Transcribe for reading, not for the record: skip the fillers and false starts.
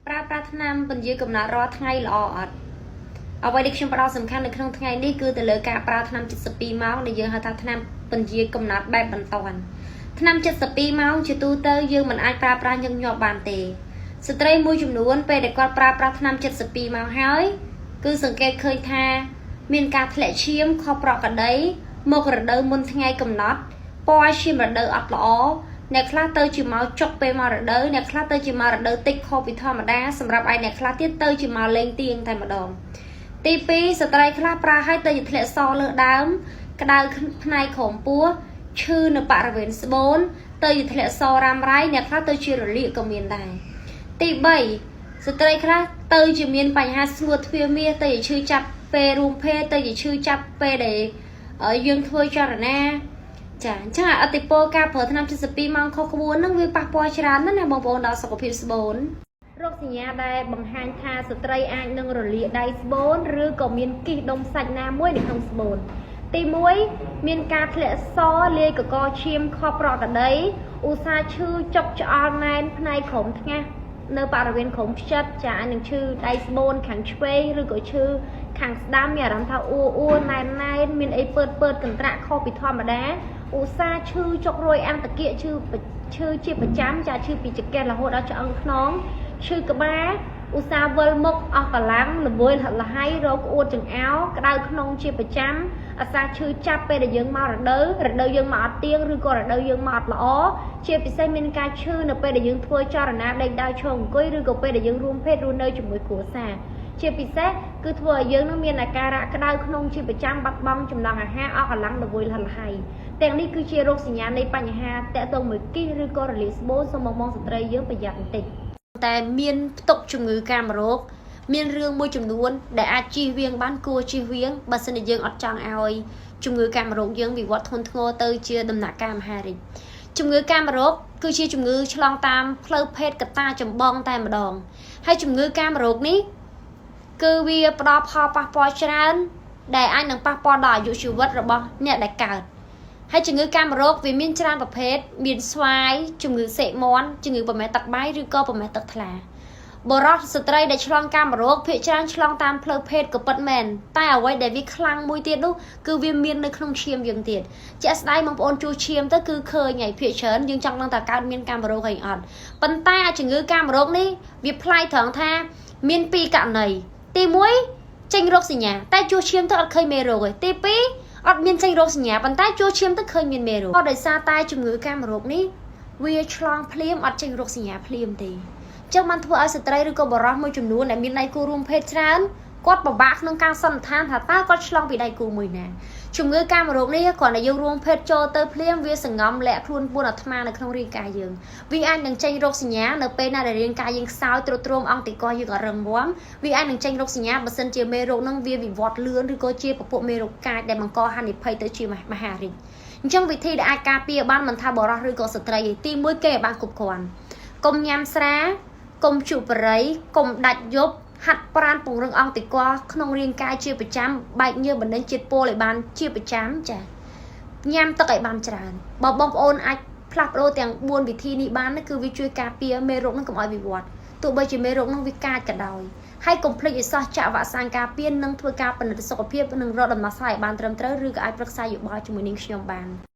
ប្រាថ្នាបញ្ជាកំណត់រាល់ថ្ងៃល្អអត់អ្វីដែលខ្ញុំផ្ដោតសំខាន់នៅក្នុងថ្ងៃនេះគឺទៅលើការប្រើថ្នាំ72ម៉ោងដែលយើងហៅថាថ្នាំបញ្ជាកំណត់បែបបន្ទាន់ថ្នាំ72ម៉ោងជាទូទៅយើងមិនអាចប្រើប្រាស់ញឹកញាប់បានទេស្ត្រីមួយចំនួនពេលដែលគាត់ប្រើប្រាស់ថ្នាំ72ម៉ោងហើយគឺសង្កេតឃើញថាមានការធ្លាក់ឈាមខុសប្រក្រតីមករដូវមុនថ្ងៃកំណត់ពណ៌ឈាមរដូវអត់ល្អអ្នកខ្លះទៅជាមកចុកពេលមករដូវអ្នកខ្លះទៅជាមករដូវតិចខុសពីធម្មតាសម្រាប់ឯអ្នកខ្លះទៀតទៅជាមកលេងទៀងតែម្ដងទី2ស្ត្រីខ្លះប្រើឲ្យទៅជាធ្លាក់សលើដើមក្តៅផ្នែកក្រោមពោះឈឺនៅបរិវេណស្បូនទៅជាធ្លាក់សរ៉ាំរ៉ៃអ្នកខ្លះទៅជារលាកក៏មានដែរទី3ស្ត្រីខ្លះទៅជាមានបញ្ហាស្ងួតទ្វារមាសទៅជាឈឺចាប់ពេលរួមភេទទៅជាឈឺចាប់ពេលដែលយើងធ្វើចលនាចាអញ្ចឹងអតិពលការប្រើថ្នាំ72ម៉ោងខុសក្បួនហ្នឹងវាប៉ះពាល់ច្រើនណាស់ណាបងប្អូនដល់សុខភាពស្បូនរោគសញ្ញាដែលបង្ហាញថាស្ត្រីអាចនឹងរលាកដៃស្បូនឬក៏មានគិសដុំសាច់ណាមួយនៅក្នុងស្បូនទី1មានការធ្លាក់សលាយកកឈាមខុសប្រក្រតីឧស្សាហ៍ឈឺចុកឆ្អល់ណែនផ្នែកក្រោមថ្ងាសនៅបរិវេណក្រោមផ្ចិតចានឹងឈឺដៃស្បូនខាងឆ្វេងឬក៏ឈឺខាងស្ដាំមានអារម្មណ៍ថាអួណែនមានអីពើកន្ត្រាក់ខុសពីធម្មតាឧស្សាហ៍ឈឺចុករយអន្តគាកឈឺជាប្រចាំចាឈឺពីចង្កេះរហូតដល់ឆ្អឹងខ្នងឈឺក្បាលឧស្សាហ៍វិលមុខអស់កម្លាំងល្វើយលហៃរោគក្អួតចង្អោរក្តៅក្នុងជាប្រចាំអាសាឈឺចាប់ពេលដែលយើងមករដូវយើងមកអត់ទៀងឬក៏រដូវយើងមកអត់ល្អជាពិសេសមានការឈឺនៅពេលដែលយើងធ្វើចលនាដេកដើរឈរអង្គុយឬក៏ពេលដែលយើងរួមភេទរស់នៅជាមួយគ្រួសារជាពិសេសគឺធ្វើឲ្យយើងនឹងមានអាការៈក្តៅក្នុងជាប្រចាំបាត់បង់ចំណង់អាហារអស់កម្លាំងល្វើយលហៃទាំងនេះគឺជារោគសញ្ញានៃបញ្ហាតាក់ទងមួយគិសឬក៏រលាកស្បូនសូមមកស្ត្រីយើងប្រយ័ត្នបន្តិចតែមានផ្ទុកជំងឺកាមរោគមានរឿងមួយចំនួនដែលអាចជៀសវាងបានគួរជៀសវាងបើសិនជាយើងអត់ចង់ឲ្យជំងឺកាមរោគយើងវិវត្តធ្ងន់ធ្ងរទៅជាដំណាក់កាលមហារីកជំងឺកាមរោគគឺជាជំងឺឆ្លងតាមផ្លូវភេទកត្តាចម្បងតែម្ដងហើយជំងឺកាមរោគនេះគឺវាផ្ដល់ផលប៉ះពាល់ច្រើនដែលអាចនឹងប៉ះពាល់ដល់អាយុជីវិតរបស់អ្នកដែលកើតហើយជំងឺកាមរោគវាមានច្រើនប្រភេទមានស្វាយជំងឺសេកមាន់ជំងឺប្រមេះទឹកបាយឬក៏ប្រមេះទឹកថ្លាបុរសស្ត្រីដែលឆ្លងកាមរោគភាគច្រើនឆ្លងតាមផ្លូវភេទក៏ពិតមែនតែអ្វីដែលវាខ្លាំងមួយទៀតនោះគឺវាមាននៅក្នុងឈាមយើងទៀតជាក់ស្ដែងបងប្អូនជួសឈាមទៅគឺឃើញហើយភាគច្រើនយើងចង់ដឹងថាកើតមានកាមរោគអីអត់ប៉ុន្តែជំងឺកាមរោគនេះវាប្លែកត្រង់ថាមានពីរករណីទី1ចេញរោគសញ្ញាតែជួសឈាមទៅអត់ឃើញមេរោគទេទី2អត់មានចេញរោគសញ្ញាប៉ុន្តែជួសឈាមទៅឃើញមានមេរោគក៏ដោយសារតែជំងឺកាមរោគនេះវាឆ្លងភ្លាមអត់ចេញរោគសញ្ញាភ្លាមទេចឹងបានធ្វើឲ្យស្ត្រីឬក៏បុរសមួយចំនួនដែលមានដៃគូរួមភេទច្រើនគាត់ពិបាកក្នុងការសន្និដ្ឋានថាតើគាត់ឆ្លងពីដៃគូមួយណាជំងឺកាមរោគនេះគ្រាន់តែយើងរួមភេទចូលទៅភ្លាមវាសង្ងំលាក់ខ្លួនពួនអាត្មានៅក្នុងរាងកាយយើងវាអាចនឹងចេញរោគសញ្ញានៅពេលណាដែលរាងកាយយើងខ្សោយទ្រុឌទ្រោមអង្គតិកយើងអត់រឹងមាំវាអាចនឹងចេញរោគសញ្ញាបើសិនជាមេរោគនឹងវាវិវត្តលឿនឬក៏ជាពពួកមេរោគកាចដែលបង្កហានិភ័យទៅជាមហារីកអញ្ចឹងវិធីដែលអាចការពារបានមិនថាបុរសឬក៏ស្ត្រីទេទី1គេឲ្យបានគ្រប់គ្រាន់កុំញ៉ាំស្រាកុំជក់បរិយកុំដាច់យប់ហាត់ប្រាណពង្រឹងអង្គតិកក្នុងរាងកាយជាប្រចាំបែកញើសបណ្ដេញជាតិពុលឲ្យបានជាប្រចាំចាញ៉ាំទឹកឲ្យបានច្រើនបើបងប្អូនអាចផ្លាស់ប្ដូរទាំង4វិធីនេះបានគឺវាជួយការពារមេរោគនឹងកុំឲ្យវិវត្តទោះបីជាមេរោគនឹងវាកាចក៏ដោយហើយកុំភ្លេចឲ្យសោះចាក់វ៉ាក់សាំងការពារនិងធ្វើការពិនិត្យសុខភាពនិងរកដំណោះស្រាយឲ្យបានត្រឹមត្រូវឬក៏អាចប្រឹក្សាយោបល់ជាមួយនាងខ្ញុំបាន